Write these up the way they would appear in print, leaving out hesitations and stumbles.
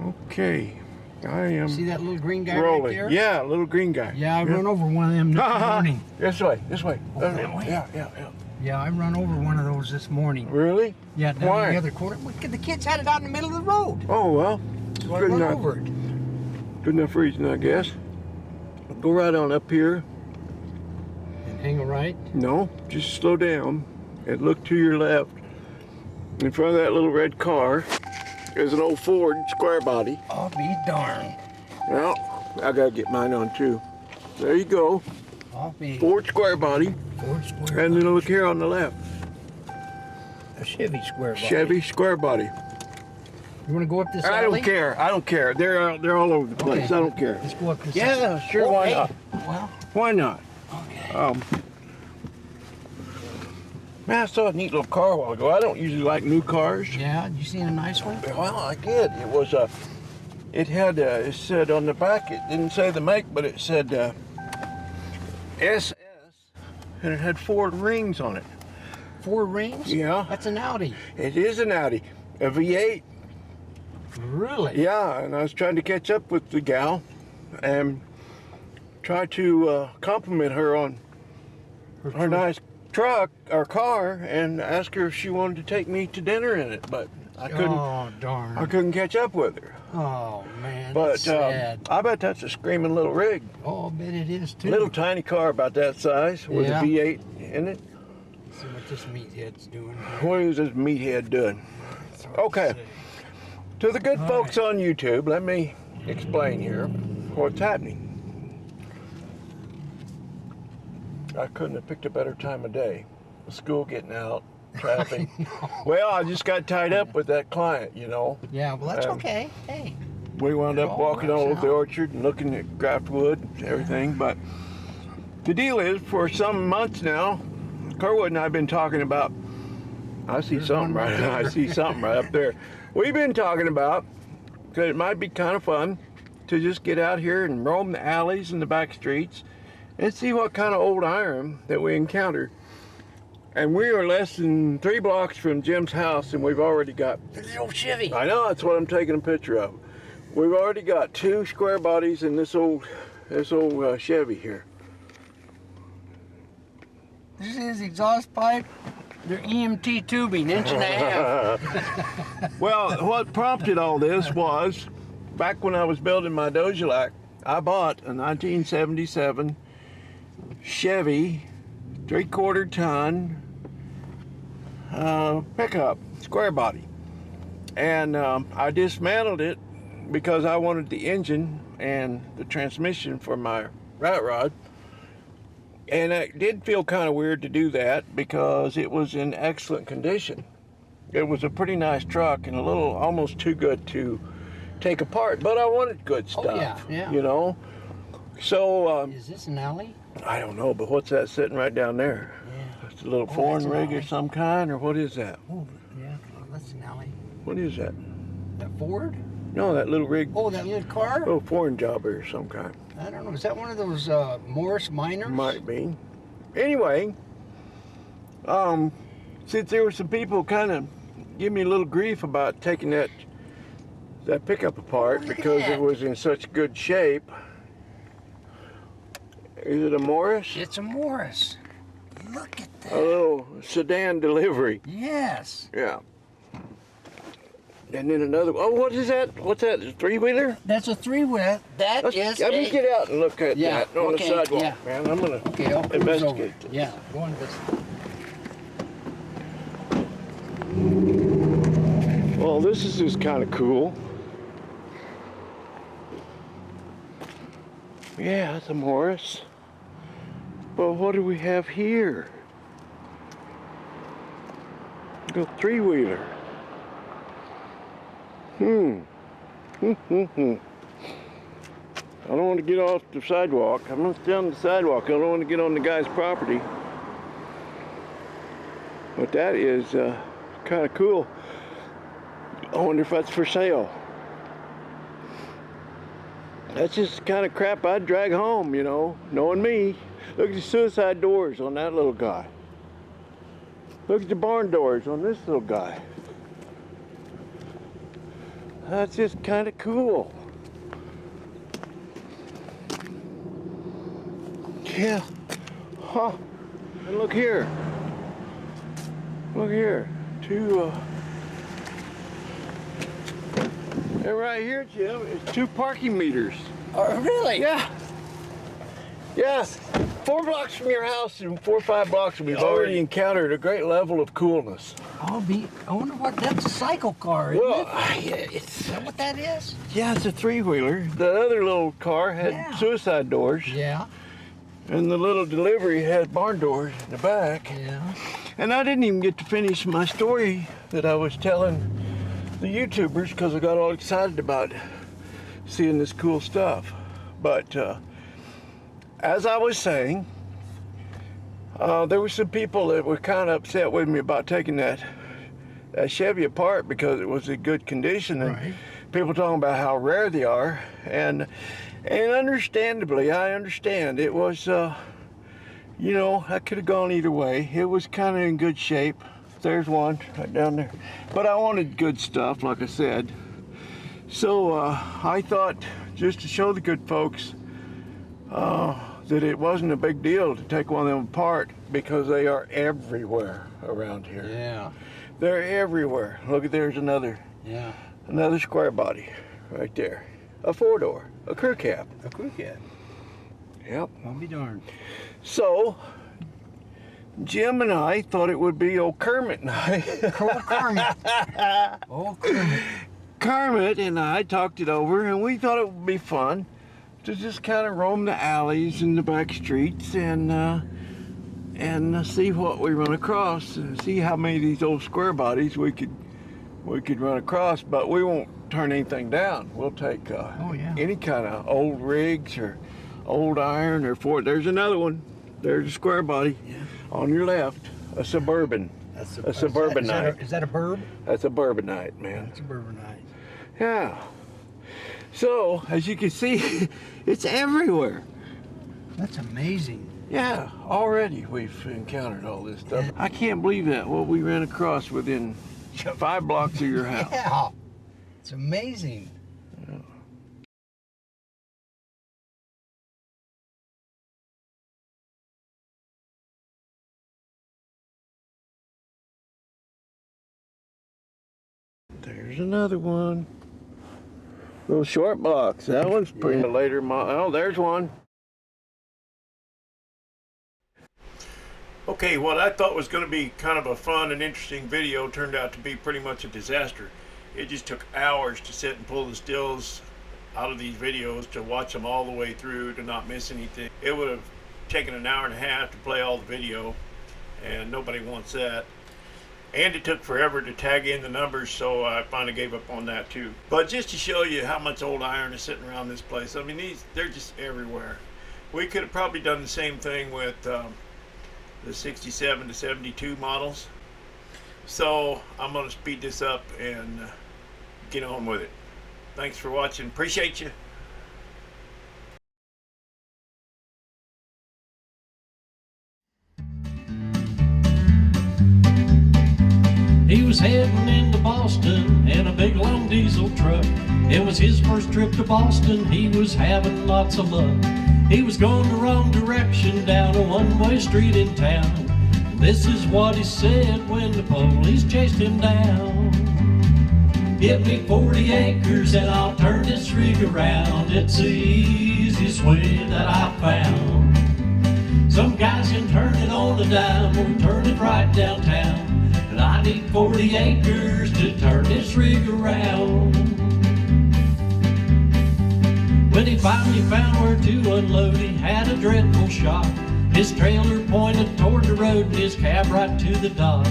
Okay, I am See that little green guy rolling. right there? Yeah, little green guy. Yeah, I run over one of them this morning. This way, this way. Oh, that way? Yeah. Yeah, I run over one of those this morning. Really? Yeah, down Why? the other corner. Look, the kids had it out in the middle of the road. Oh, well. So I Good run enough. over it. Good enough reason, I guess. Go right on up here. And hang a right. No, just slow down and look to your left. In front of that little red car is an old Ford square body. I'll be darned. Well, I gotta get mine on too. There you go. I'll be Ford square body. Ford square And body. then look here on the left. A Chevy square body. Chevy square body. You want to go up this I alley? don't care. I don't care. They're all over the place. Okay. I don't care. Let's go up this Yeah, alley. sure. Why Okay. not? Well, Why not? okay. Man, I saw a neat little car a while ago. I don't usually like new cars. Yeah, you seen a nice one? Well, I did. It was a. It had. It said on the back. It didn't say the make, but it said SS, and it had 4 rings on it. 4 rings? Yeah. That's an Audi. It is an Audi, a V8. Really? Yeah, and I was trying to catch up with the gal, and try to compliment her on her nice truck or car, and ask her if she wanted to take me to dinner in it, but I couldn't. Oh, darn. I couldn't catch up with her. Oh, man. But That's sad. I bet that's a screaming little rig. Oh, I bet it is, too. Little tiny car about that size with Yeah. a V8 in it. Let's see what this meathead's doing. What is this meathead doing? It's hard to Okay. say. To the good All folks on YouTube, let me explain here what's happening. I couldn't have picked a better time of day. School getting out, traffic. Well, I just got tied up with that client, you know. Yeah, well, that's okay. Hey. We wound up It all walking all works over the out. orchard and looking at graft wood and everything. But the deal is, for some months now, Kerwood and I have been talking about. I see There's something one right right. I there. see something right up there. We've been talking about that it might be kind of fun to just get out here and roam the alleys and the back streets and see what kind of old iron that we encounter. And we are less than 3 blocks from Jim's house, and we've already got. There's the old Chevy. I know, that's what I'm taking a picture of. We've already got 2 square bodies in this old Chevy here. This is his exhaust pipe. They're EMT tubing, 1.5 inches. Well, what prompted all this was, back when I was building my Dojelac, I bought a 1977 Chevy 3/4 ton pickup, square body. And I dismantled it because I wanted the engine and the transmission for my rat rod. And it did feel kind of weird to do that because it was in excellent condition. It was a pretty nice truck and a little almost too good to take apart, but I wanted good stuff, yeah. you know? So, Is this an alley? I don't know, but what's that sitting right down there? Yeah. It's a little Oh, foreign that's an rig or alley. some kind, or what is that? Oh, yeah. Well, that's an alley. What is that? That Ford? No, that little rig, Oh, that little car? little foreign jobber or some kind. I don't know. Is that one of those Morris miners? Might be. Anyway, since there were some people kind of give me a little grief about taking that pickup apart Oh, look at because that. it was in such good shape. Is it a Morris? It's a Morris. Look at A that. little sedan delivery. Yes. Yeah. And then another. Oh, what is that? What's that? A 3-wheeler? That's a 3-wheel. That is Let me get out and look at Yeah, that on okay, the sidewalk, yeah. man. I'm gonna Okay, I'll cruise over. investigate this. Yeah, go investigate. Well, this is just kind of cool. Yeah, it's a Morris. But what do we have here? A 3-wheeler. I don't want to get off the sidewalk. I'm gonna stay on the sidewalk. I don't want to get on the guy's property. But that is kind of cool. I wonder if that's for sale. That's just the kind of crap I'd drag home, you know, knowing me. Look at the suicide doors on that little guy. Look at the barn doors on this little guy. That's just kind of cool. Yeah. Huh. And look here. Look here. And right here, Jim, is 2 parking meters. Oh, really? Yeah. Yeah. 4 blocks from your house and 4 or 5 blocks, we've already encountered a great level of coolness. I wonder what, that's a cycle car, isn't Well, it? Is that what that is? yeah, it's a 3-wheeler. The other little car had suicide doors. Yeah. And the little delivery had barn doors in the back. Yeah. And I didn't even get to finish my story that I was telling the YouTubers because I got all excited about seeing this cool stuff. But as I was saying, there were some people that were kind of upset with me about taking that Chevy apart because it was in good condition, and people talking about how rare they are, and understandably, I understand. It was, you know, I could have gone either way. It was kind of in good shape. There's one right down there. But I wanted good stuff, like I said. So I thought, just to show the good folks that it wasn't a big deal to take one of them apart, because they are everywhere around here. Yeah. They're everywhere. Look, there's another. Yeah. Another square body right there. A 4-door, a crew cab. A crew cab. Yep. I'll be darned. So, Jim and I thought it would be old Kermit and I. Kermit. Oh, Kermit. Kermit and I talked it over, and we thought it would be fun to just kind of roam the alleys and the back streets and see what we run across, and see how many of these old square bodies we could run across. But we won't turn anything down. We'll take any kind of old rigs or old iron or Ford. There's another one. There's a square body on your left. A Suburban. A Suburbanite. Is that a burb? That's a Bourbonite, man. It's a Bourbonite. Yeah. So, as you can see, it's everywhere. That's amazing. Yeah, already we've encountered all this stuff. I can't believe that, what we ran across within 5 blocks of your house. Yeah. It's amazing. Yeah. There's another one. Little short box. That one's pretty later model. Oh, there's one. Okay, what I thought was going to be kind of a fun and interesting video turned out to be pretty much a disaster. It just took hours to sit and pull the stills out of these videos, to watch them all the way through, to not miss anything. It would have taken an hour and a half to play all the video, and nobody wants that. And it took forever to tag in the numbers, so I finally gave up on that too. But just to show you how much old iron is sitting around this place, I mean, they're just everywhere. We could have probably done the same thing with the 67 to 72 models. So I'm going to speed this up and get on with it. Thanks for watching. Appreciate you. He was heading into Boston in a big long diesel truck. It was his first trip to Boston, he was having lots of luck. He was going the wrong direction down a one-way street in town. This is what he said when the police chased him down. Give me 40 acres and I'll turn this rig around. It's the easiest way that I found. Some guys can turn it on a dime or turn it right downtown. But I need 40 acres to turn this rig around. When he finally found where to unload, he had a dreadful shock. His trailer pointed toward the road and his cab right to the dock.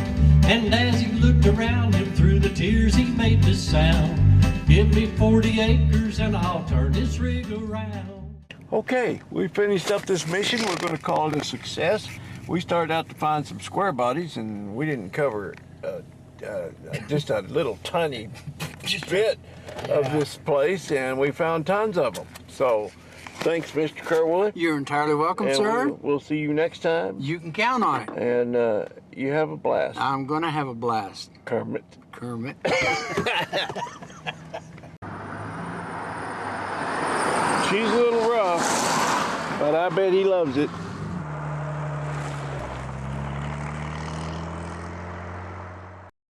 And as he looked around him through the tears, he made this sound. Give me 40 acres and I'll turn this rig around. Okay, we finished up this mission. We're going to call it a success. We started out to find some square bodies, and we didn't cover just a little tiny bit of this place, and we found tons of them. So, thanks, Mr. Kerwin. You're entirely welcome, And sir. we'll see you next time. You can count on it. And you have a blast. I'm going to have a blast. Kermit. Kermit. She's a little rough, but I bet he loves it.